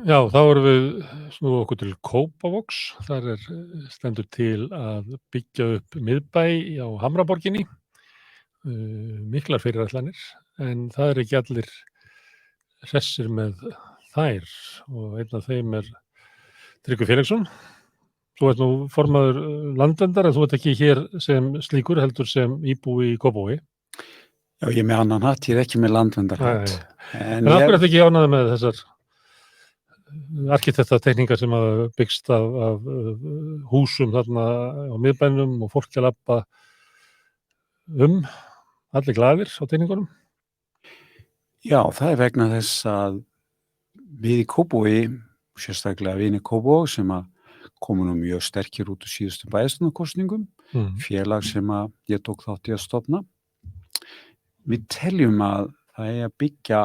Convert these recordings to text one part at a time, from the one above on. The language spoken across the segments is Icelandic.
Já, þá erum við snúið okkur til Kópavogs. Þar stendur til að byggja upp miðbæ á Hamraborginni, miklar fyrirætlanir, en það eru ekki allir hressir með þær og einn af þeim Tryggvi Félagsson. Þú ert nú formaður Landverndar en þú ert ekki hér sem slíkur heldur sem íbúi í Kópavogi. Já, ég er með annan hatt, ég er ekki með landverndarhatt. En af hverju ertu ekki ánægður með þessar arkitektatekningar sem hafa byggst af húsum þarna á miðbænum og fólk að labba allir glaðir á teikningunum? Já, það er vegna þess að við í Kópavogi, sérstaklega við í Kópavogi sem að komu nú mjög sterkir út úr síðustu bæjarstjórnarkosningum, félag sem að ég tók þátt í að stofna. Við teljum að það eigi að byggja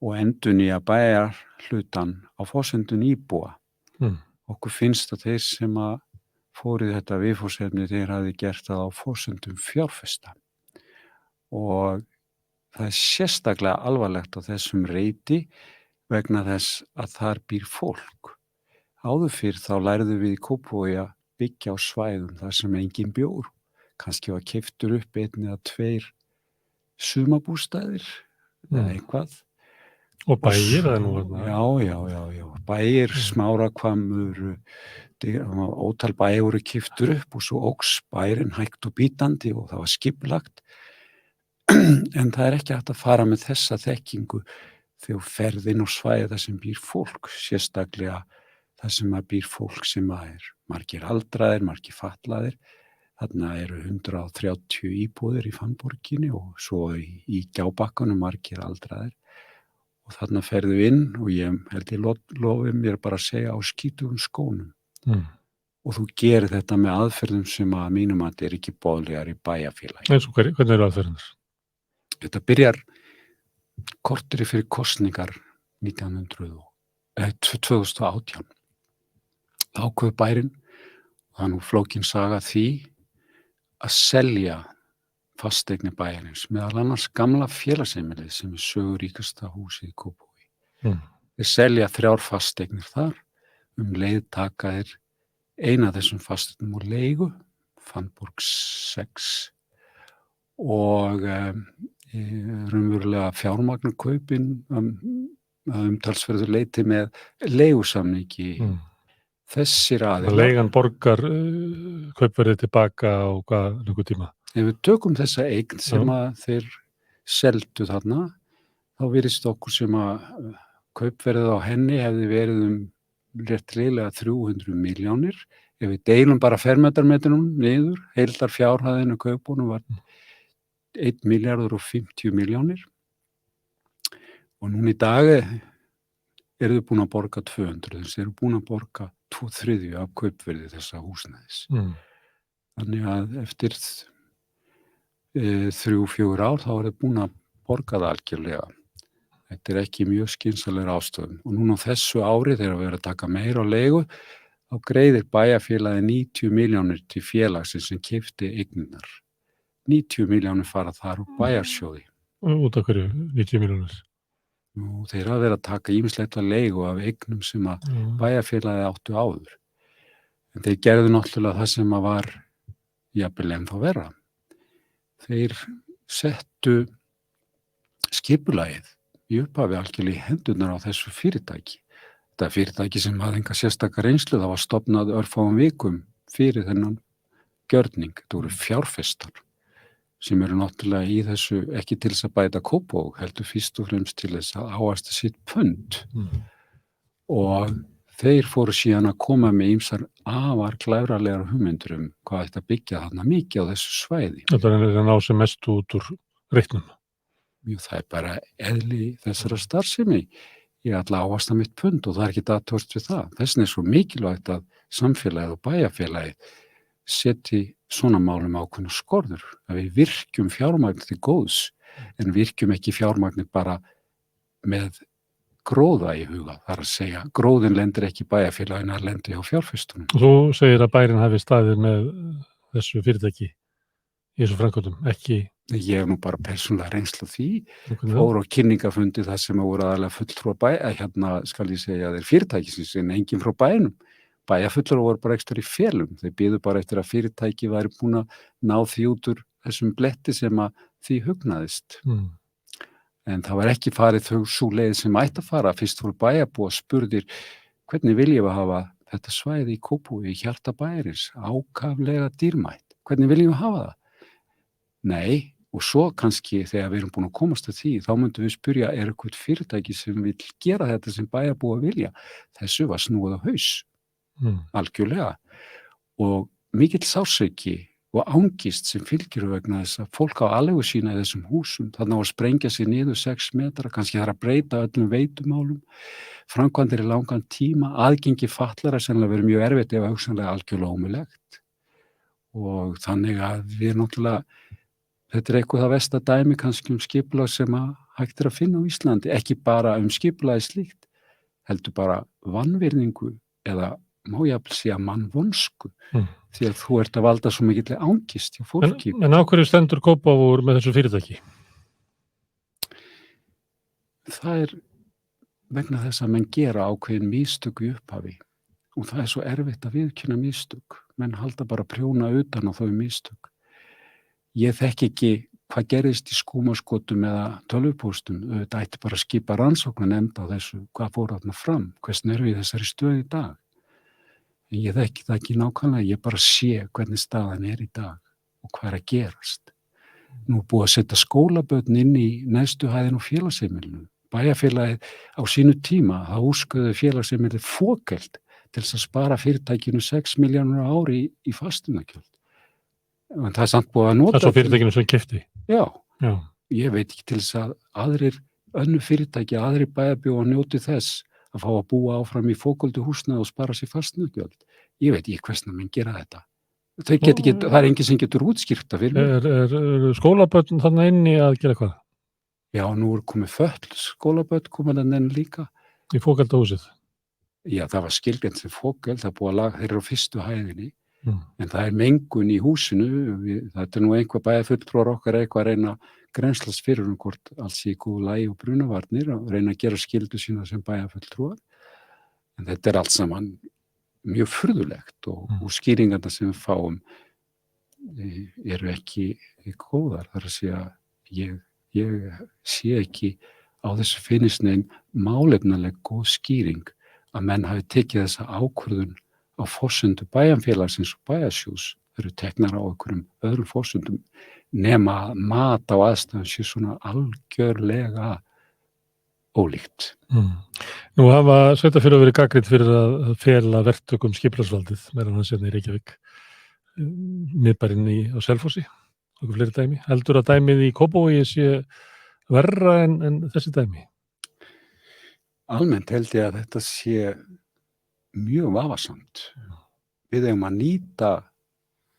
og endurnýja bæjarhlutann á forsendum íbúa. Okkur finnst að þeir sem að fóru í þetta viðfangsefni, þeir hafi gert það á forsendum fjárfesta. Og það er sérstaklega alvarlegt á þessum reiti vegna þess að þar býr fólk. Áður fyrr þá lærðum við í Kópavogi að byggja á svæðum þar sem engin bjór. Kannski var keyptur upp 1 eða 2 sumarbústaðir eða eitthvað. Og bæir eða nú? Já. Bæir, Smárahvammur, ótal bæir voru keyptur upp og svo óx bærinn hægt og bítandi og það var skipulagt. En það er ekki hægt að fara með þessa þekkingu þegar ferð inn á svæði þar sem býr fólk, sérstaklega þar sem að býr fólk sem að margir aldraðir, margir fatlaðir. Þarna eru 130 íbúðir í Fannborginni og svo í Gjábakkanum margir aldraðir. Og þarna ferðu inn og ég held ég lofi mér bara að segja á skítugum skónum. Og þú gerir þetta með aðferðum sem að mínum að er ekki boðlegar í bæjarfélagi. Eins og hvernig eru aðferðinir? Þetta byrjar korteri fyrir kosningar 2018. Ákveður bærinn, það er nú flókin saga því að selja fasteignir bæjarins, meðal annars gamla félagsheimilið sem er söguríkasta húsið í Kópavogi. Þeir selja 3 fasteignir þar, leið taka þeir eina af þessum fasteignum úr leigu, Fannborg 6 og raunverulega fjármagnarkaupin talsverður leyti með leigusamningi. Þessir aðilar. Leigan borgar kaupverðið tilbaka á hvað tíma? Ef við tökum þessa eign sem að þeir seldu þarna, þá virðist okkur sem að kaupverðið á henni hefði verið rétt ríðlega 300 milljónir. Ef við deilum bara fermetarmetrinum niður, heildar fjárhæðinu kaupunum var 1,050 milljónir. Og núna í dag eru þau búin að borga 200, þeir eru búin að borga 2/3 af kaupverði þessa húsnæðis. Þannig að eftir 3-4 ár þá er þau búin að borga það algjörlega. Þetta er ekki mjög skynsamlegur ástöðum. Og núna á þessu ári þegar við erum að taka meira á leigu, þá greiðir bæjarfélagið 90 milljónir til félagsins sem keypti eignirnar. 90 milljónir fara þar úr bæjarsjóði. Út af hverju 90 milljónir? Nú, þeir hafa verið að taka ýmislegt að leigu af eignum sem að bæjarfélagið áttu áður. En þeir gerðu náttúrulega það sem að var jafnvel ennþá verra. Þeir settu skipulagið í upphafi algjörlega í hendurnar á þessu fyrirtæki. Þetta fyrirtæki sem hafði enga sérstaka reynslu, það var stofnað örfáum vikum fyrir þennan gjörning. Þetta voru fjárfestar sem eru náttúrulega í þessu ekki til þess að bæta Kópavog, heldur fyrst og fremst til þess að ávaxta sitt pund. Og þeir fóru síðan að koma með ýmsar afar glæfralegar hugmyndir hvað ætti að byggja þarna mikið á þessu svæði. Þetta er að ná sem mest út úr reitnum. Jú, það er bara eðli þessara starfsemi. Ég ætla að ávaxta mitt pund og það er ekki aðtöðst við það. Þess vegna er svo mikilvægt að samfélagið og bæjarfélagið setji svona málum ákveðnar skorður. Að við virkjum fjármagn til góðs, en virkjum ekki fjármagn bara með gróða í huga. Það er að segja, gróðin lendir ekki í bæjarfélaginu, það lendir hjá fjárfestunum. Og þú segir að bærinn hafi staðið með þessu fyrirtæki í þessu framkvæmdum, ekki Ég hef nú bara persónulega reynslu af því, nákvæmlega. fór á kynningafundi þar sem voru aðalega fulltrúar skal ég segja þeir fyrirtækisins en enginn frá bænum. Bæjarfulltrúar voru bara ekstra í felum, þeir biðu bara eftir að fyrirtæki væri búin að ná því út úr þessum bletti sem að því hugnaðist. En það var ekki farið sú leið sem ætti að fara. Fyrst voru bæjarbúar spurðir hvernig viljum við hafa þetta svæði í Kópavogi, í hjarta bæjarins, ákaflega dýrmætt. Hvernig viljum við hafa það? Nei, og svo kannski þegar við erum búin að komast að því, þá myndum við spyrja, er eitthvað fyrirtæki sem vil gera þetta sem bæjarbúar vilja? Þessu var snúið á haus, algjörlega. Og mikill sársauki og angist sem fylgir vegna þess að fólk á aleigu sína í þessum húsum, þarna á að sprengja sig niður 6 metra, kannski þarf að breyta öllum veitumálum, framkvæmdir í langan tíma, aðgengi fatlara sennilega verið mjög erfitt ef hugsanlega algjörlega ómögulegt. Og þannig að við náttúrulega, þetta eitthvað það versta dæmi kannski skipulag sem að hægt að finna á Íslandi, ekki bara skipulagi slíkt, heldur bara vanvirðingu eða má jafnvel segja mannvonsku, því að þú ert að valda svo mikill angist hjá fólki. En á hverju stendur Kópavogur með þessu fyrirtæki? Það vegna þess að menn gera ákveðin mistök í upphafi og það svo erfitt að viðurkenna mistök. Menn halda bara prjóna utan á þau mistök. Ég þekki ekki hvað gerðist í skúmaskotum eða tölvupóstum. Þetta ætti bara að skipa rannsóknarnefnd á þessu, hvað fór þarna fram, hvernig erum við í þessari stöðu í dag. En ég þekki það ekki nákvæmlega, ég bara sé hvernig staðan í dag og hvað að gerast. Nú búið að setja skólabörn inn í neðstu hæðin og félagsheimilinu. Bæjarfélagið á sínu tíma, það úrskurði félagsheimilið fokeld til þess að spara fyrirtækinu 6 milljónir á ári í fasteignagjöld. En það samt búið að nota... Það svo fyrirtækinu sem keypti? Já, ég veit ekki til þess að önnur fyrirtæki, aðrir bæjarbúar njóti þess að fá að búa áfram í fóköldu húsnæði og spara sér fasteignagjöld. Ég veit ekki hversna menn gera þetta. Það enginn sem getur útskýrt það fyrir mig. Er skólabörn þarna inni að gera hvað? Já, nú komið föll skólabörn, komið það enn líka. Í fókölda húsið? Já, það var skilgreint sem fóköld, það búið að laga, þeir eru á fyrstu hæðinni, en það mengun í húsinu, þetta nú einhver bæjarfulltrúar okkar eitthvað að reyna grennslast fyrir hvort allt sé í góðu lagi og brunavarnir og reyna að gera skyldu sína sem bæjarfulltrúar. En þetta allt saman mjög furðulegt og skýringarna sem við fáum eru ekki góðar. Það að segja, ég sé ekki á þessu finnist neinn málefnaleg góð skýring að menn hafi tekið þessa ákvörðun á forsendu bæjarfélagsins og bæjarsjóðs, þeir eru teknar á einhverjum öðrum forsendum nema mat á aðstæðum sé svona algjörlega ólíkt. Nú hafa sveitarfélög verið gagnrýnd fyrir að fela verktökum skipulagsvaldið meðan hans í Reykjavík, miðbærinn á Selfossi, og fleiri dæmi. Heldur að dæmið í Kópavogi sé verra en þessi dæmi? Almennt held ég að þetta sé mjög vafasamt. Við eigum að nýta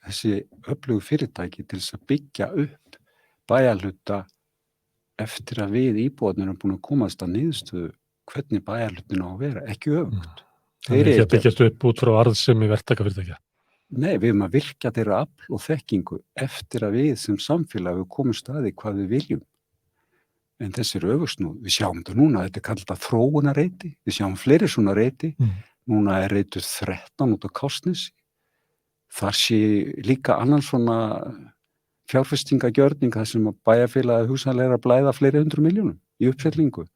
þessi öflugu fyrirtæki til þess að byggja upp bæjarhluta eftir að við íbúarnir erum búin að komast að niðurstöðu hvernig bæjarhlutin á að vera, ekki öfugt. Það er ekki að byggjast upp út frá arðsemi verktakafyrirtækja. Nei, við erum að virkja þeirra afl og þekkingu eftir að við sem samfélag við komum staði hvað við viljum. En þessi öfugst nú, við sjáum þetta núna, þetta kallað þróunarreiti, við sjáum fleiri svona reiti, núna reitur 13 út á Kársnesi. Þar sé líka annan svona fjárfestingagjörning þar sem að bæjarfélagið hugsanlega að blæða fleiri 100 milljónum í uppfellingu.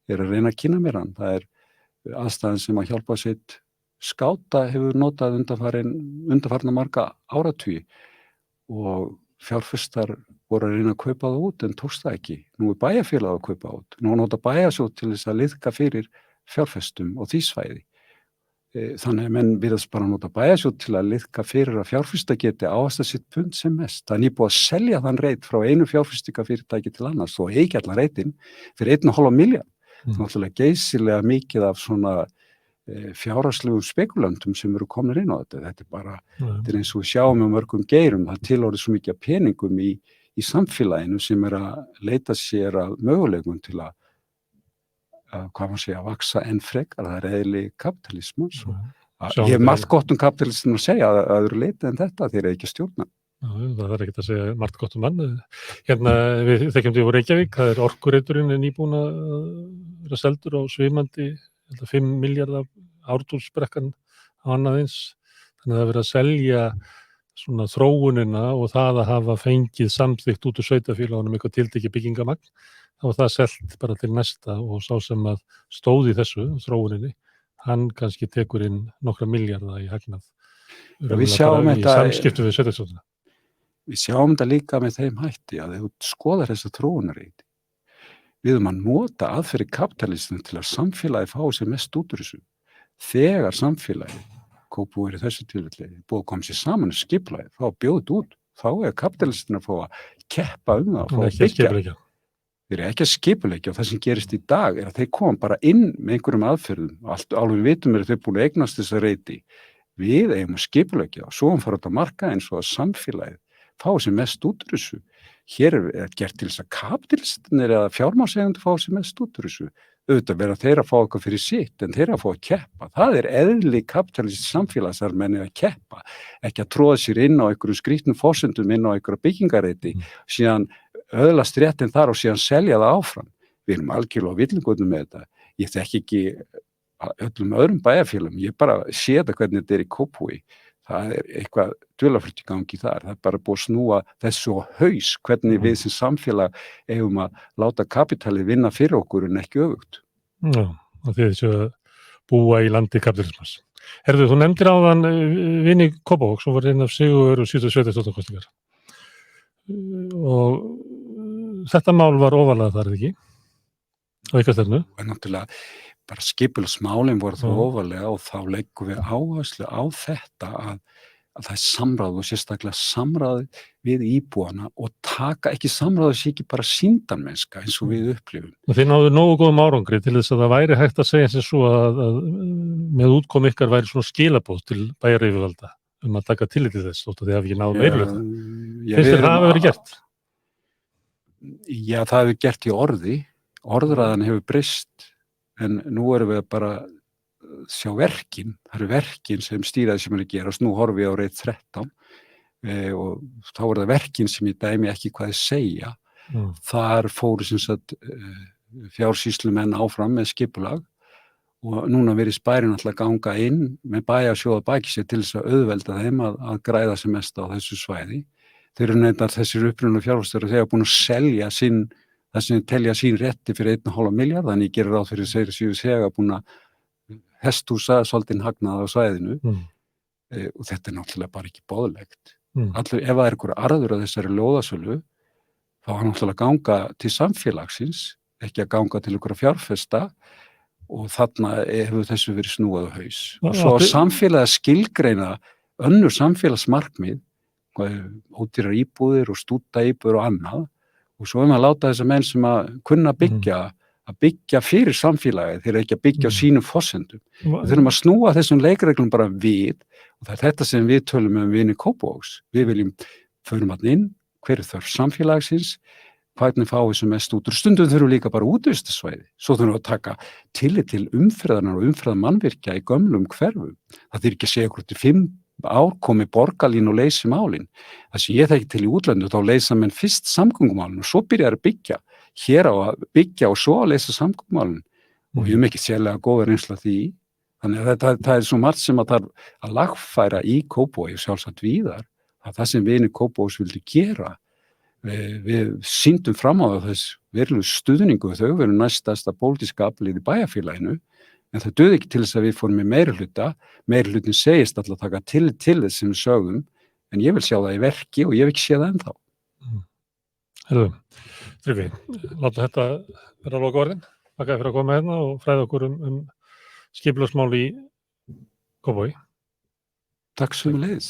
Ég að reyna að kynna mér hann. Það aðstæðan sem að hjálpa sitt skáta hefur notað undanfarna marga áratugi og fjárfestar voru að reyna að kaupa það út en tókst það ekki. Nú bæjarfélag að kaupa út. Nú nota bæjarsjóð til þess að liðka fyrir fjárfestum og því svæði. Þannig að menn virðast bara nota bæjarsjóð til að liðka fyrir að fjárfesta geti ávaxta sitt pund sem mest. Það nýbúið að selja þann reit frá einu fjárfestingafyrirtæki til annars og eigi allan reitinn fyrir 1,5 milljarð. Það er náttúrulega geysilega mikið af svona fjárhagslegum spekulöntum sem eru komnir inn á þetta. Þetta er eins og við sjáum með mörgum geirum. Það tilhorið svo mikið peningum í samfélaginu sem að leita sér að möguleikum til að hvað maður segja, að vaksa enn frekar. Það eðli kapitalismans. Ég hef margt gott kapitalismin að segja að eru leitað en þetta þeir eru ekki að stjórna. Það þarf ekkert að segja margt gott mann. Hérna, við þekkjum því úr Reykjavík, það Orkureiturinn nýbúin að vera seldur á svimandi 5 milljarða Ártúnsbrekkan á annað eins. Þannig að það er verið að selja svona þróunina og það að hafa fengið samþykkt út úr sveitarfélögunum eitthvað tiltekið byggingamagn, þá var það selt bara til næsta og sá sem að stóð í þessu þróuninni, hann kannski tekur inn nokkra milljarða í hagnað. Við sjáum í samskiptum við sveitarstjórnina. Við sjáum þetta líka með þeim hætti að ef þú skoðar þessa þróunarreiti, við að nota aðferði kapitalistin til að samfélagi fái sér mest út úr þessu. Þegar samfélagi, Kópavogur í þessu tilfelli, búið að koma sér saman í skipulagi, þá bjóðið út, þá kapitalistin að fá að keppa það, að fá að byggja. Þeir eru ekki að skipuleggja og það sem gerist í dag er að þeir koma bara inn með einhverjum aðferðum. Alveg vitum við að þeir búin að eignast þessa reiti. Við eigum að skipuleggja og svo fara út að marka eins og að samfélagið fá sér mest út úr þessu. Hér er gert til þess að kapitalistinir eða fjármagnseigendur fá sér mest út úr þessu. Auðvitað vera þeir að fá eitthvað fyrir sitt en þeir að fá að keppa. Það er eðli kapitalist samfélags að menn að keppa, ekki að tróða sér inn á einhverjum skrýtnum forsendum inn á einhverja byggingareiti, síðan öðlast réttinn þar og síðan selja það áfram. Við erum algjörlega á villingotum með þetta. Ég þekki ekki öllum öðrum bæjarfélagum, ég bara sé þetta hvernig þetta er í Kópavogi. Það er eitthvað dularfullt í gangi þar. Það er bara búið að snúa þessu á haus, hvernig við sem samfélag eigum að láta kapitalið vinna fyrir okkur en ekki öfugt. Já, og þið þessu að búa í landi kapitalismas. Herðu, þú nefndir áðan vini Kópavogs, sem var einn af sigur og 77 kosningar. Og þetta mál var ofarlega þar, ekki? Á ykkar stefnu? Og náttúrulega bara skipulagsmálin voru þá ofarlega og þá leggum við áherslu á þetta að það er samráð og sérstaklega samráð við íbúana og taka ekki samráð sé ekki bara sýndarmennska eins og við upplifum. Þið náðu nógu góðum árangri til þess að það væri hægt að segja sem svo að með útkomu ykkar væri svona skilaboð til bæjaryfirvalda að taka tillit til þess þótt að þið hafi ekki náðu meirihluta. Finnst þér það hafi verið gert? Já, það hefur gert í orði. Orðræðan hefur breyst. En nú erum við bara sjá verkin, það eru verkin sem stýraði sem er að gerast, nú horfum við á reit 13 og þá er það verkin sem ég dæmi ekki hvað þið segja. Þar fóru sem sagt fjársýslumenn áfram með skipulag og núna verið bærin alltaf ganga inn með bæjarsjóð að baki sér til þess að auðvelda þeim að græða sem mest á þessu svæði. Þeir eru neitt að þessir upprunalegu fjárfestar þeir hafa búin að selja það sem telja sín rétti fyrir 1,5 milljarð, þannig ég gerir ráð fyrir þegar búin að hesthúsa svolítinn hagnað á svæðinu og þetta er náttúrulega bara ekki boðlegt. Ef það er einhver arður af þessari lóðasölu, þá er náttúrulega ganga til samfélagsins, ekki að ganga til einhverja fjárfesta og þarna hefur þessu verið snúað á haus. Og svo samfélagið skilgreina önnur samfélagsmarkmið, ódýrar íbúðir og stúddaíbúðir og annað, og svo að láta þessa menn sem að kunna byggja fyrir samfélagið, þeir eru ekki að byggja á sínum forsendum. Við þurfum að snúa þessum leikreglum bara við og það er þetta sem við tölum vini Kópavogs. Við viljum förum að inn, hver er þörf samfélagsins, hvernig fáum við sem mest út úr. Stundum þurfum líka bara útvistarsvæði. Svo þurfum við að taka tillit til umferðarnar og umferðarmannvirkja í gömlum hverfum. Það þýðir ekki að segja okkur til 5 ár komi borgarlín og leysi málin. Það sem ég þekki til í útlöndu, þá leysa menn fyrst samgöngumálin og svo byrjar að byggja. Hér á að byggja og svo að leysa samgöngumálin. Og ég ekki sérlega góða reynsla því. Þannig að það er svo margt sem að þarf að lagfæra í Kópavogi og sjálfsagt víðar. Það sem vini Kópavogs vildu gera. Við sýndum fram á þess verulega stuðningu þau veru næstasta pólitíska aflið í bæjarfélaginu. En það duði ekki til þess að við fórum með meirihlutin segist alltaf taka til þess sem við sögum, en ég vil sjá það í verki og ég vil ekki sé það ennþá. Herðu, Tryggvi, látum þetta vera lokaorðin. Þakka fyrir að koma hérna og fræða okkur skipulagsmál í Kópavogi. Takk sömuleiðis.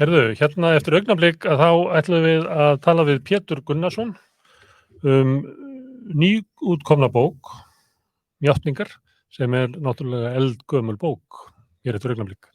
Herðu, hérna eftir augnablik að þá ætlum við að tala við Pétur Gunnarsson nýútkomna bók, Játningar, sem er náttúrulega eldgömul bók hér eftir augnablik.